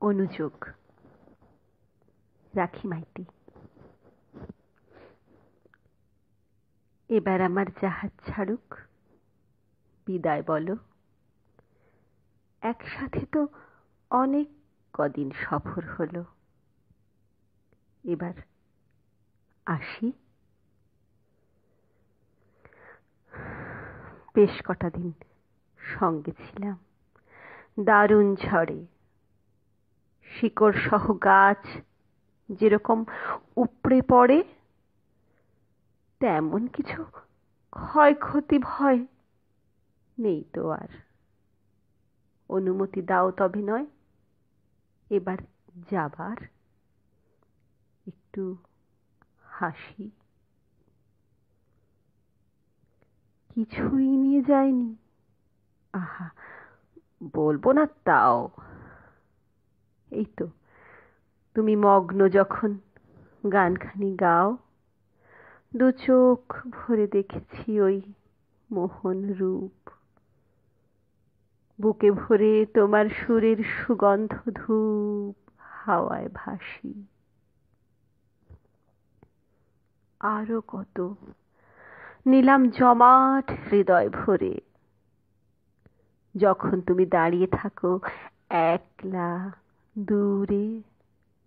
অনুযোগ। রাখি মাইতি। এবার আমার জাহাজ ছাড়ুক, বিদায় বলো। একসাথে তো অনেক কদিন সফর হলো, এবার আসি। বেশ কটা দিন সঙ্গে ছিলাম, দারুণ ঝড়ে। শিকড় সহ গাছ যেরকম উপড়ে পড়ে, তেমন কিছু ক্ষয়ক্ষতি ভয় নেই তো আর। অনুমতি দাও তবে নয় এবার যাবার। একটু হাসি। কিছুই নিয়ে যায়নি? আহা, বলবো না তাও। এই তো তুমি মগ্ন যখন গানখানি গাও, দু চোখ ভরে দেখেছি ওই মোহন রূপ। বুকে ভরে তোমার সুরের সুগন্ধ ধূপ হাওয়ায় ভাসি। আরো কত নিলাম জমাট হৃদয় ভরে, যখন তুমি দাঁড়িয়ে থাকো একলা দূরে।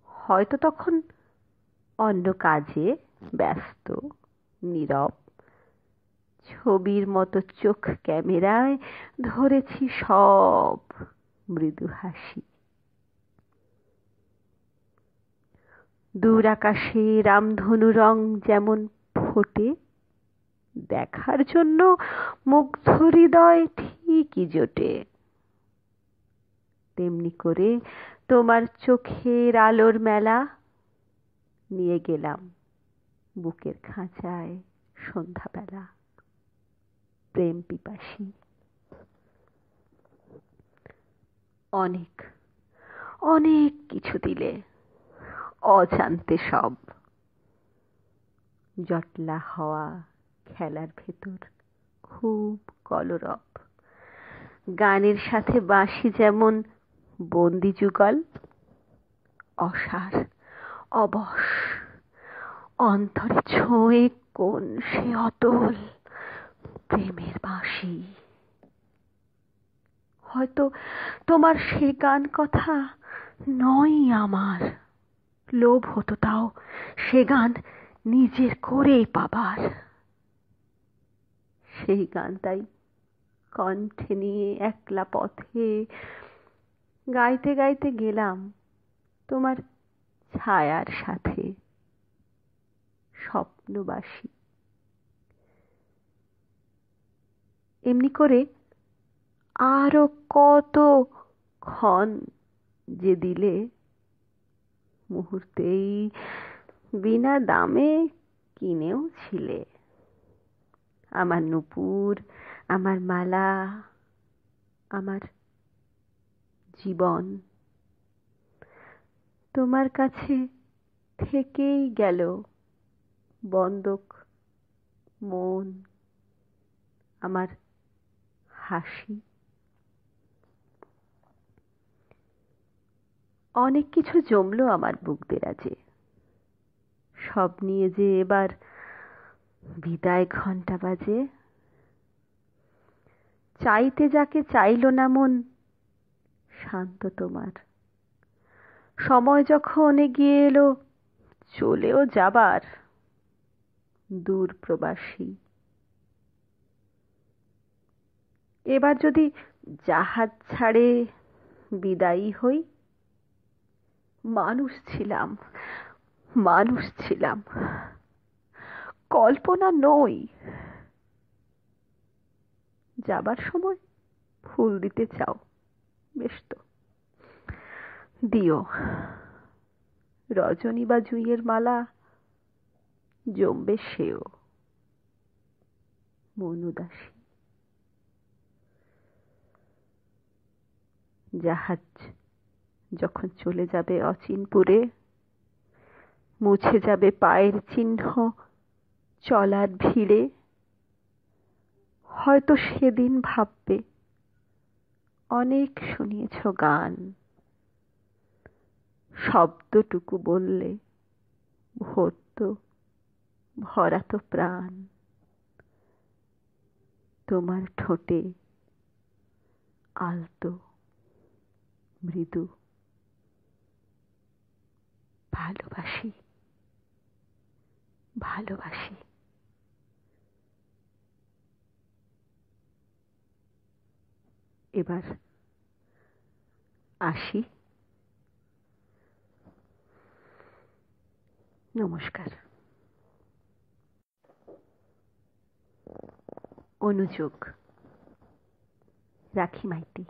হয়তো তখন অন্য কাজে ব্যস্ত, নীরব। ছবির মতো চোখ ক্যামেরায় ধরেছি সব মৃদু হাসি। দূর আকাশে রামধনু রং যেমন ফোটে, দেখার জন্য মুগ্ধ হৃদয় ঠিকই জোটে। তেমনি করে তোমার চোখের আলোর মেলা নিয়ে গেলাম বুকের খাঁচায় সন্ধ্যাবেলা। প্রেম পিপাসী। অনেক অনেক কিছু দিলে, অজান্তে সব। জটলা হওয়া খেলার ভেতর খুব কলরব। গানের সাথে বাঁশি যেমন বন্দি যুগল। অসার, অবশ, অন্তরে ছোঁয়ে কোন সে অতল প্রেমের বাঁশি। হয়তো তোমার সে গান কথা নয় আমার, লোভ হতো তাও সে গান নিজের করেই পাবার। সেই গান তাই কণ্ঠে নিয়ে একলা পথে গাইতে গাইতে গেলাম তোমার ছায়ার সাথে স্বপ্নবাসী। এমনি করে আরো কত ক্ষণ যে দিলে, মুহূর্তেই বিনা দামে কিনেও ছিলে। আমার নূপুর, আমার মালা, আমার জীবন তোমার কাছে থেকেই গেল বন্ধক মন, আমার হাসি। অনেক কিছু জমলো আমার বুক দেরাজে, সব নিয়ে যে এবার বিদায় ঘণ্টা বাজে। চাইতে যাকে চাইল না মন, শান্ত তোমার। সময় যখন এগিয়ে এলো চলেও যাবার, দূর প্রবাসী। এবার যদি জাহাজ ছাড়ে বিদায়ী হই, মানুষ ছিলাম, মানুষ ছিলাম, কল্পনা নই। যাবার সময় ফুল দিতে চাও, বেশ তো দিও। রজনী বা জুঁইয়ের মালা জমবে সেও। মন উদাসী। জাহাজ যখন চলে যাবে অচিনপুরে, মুছে যাবে পায়ের চিহ্ন চলার ভিড়ে, হয়তো সেদিন ভাববে অনেক শুনিয়েছ গান, শব্দটুকু বললে ভরত ভরাত প্রাণ। তোমার ঠোঁটে আলতো মৃদু ভালোবাসি, ভালোবাসি। এবার আসি। নমস্কার। অনুযোগ রাখি মাইতি।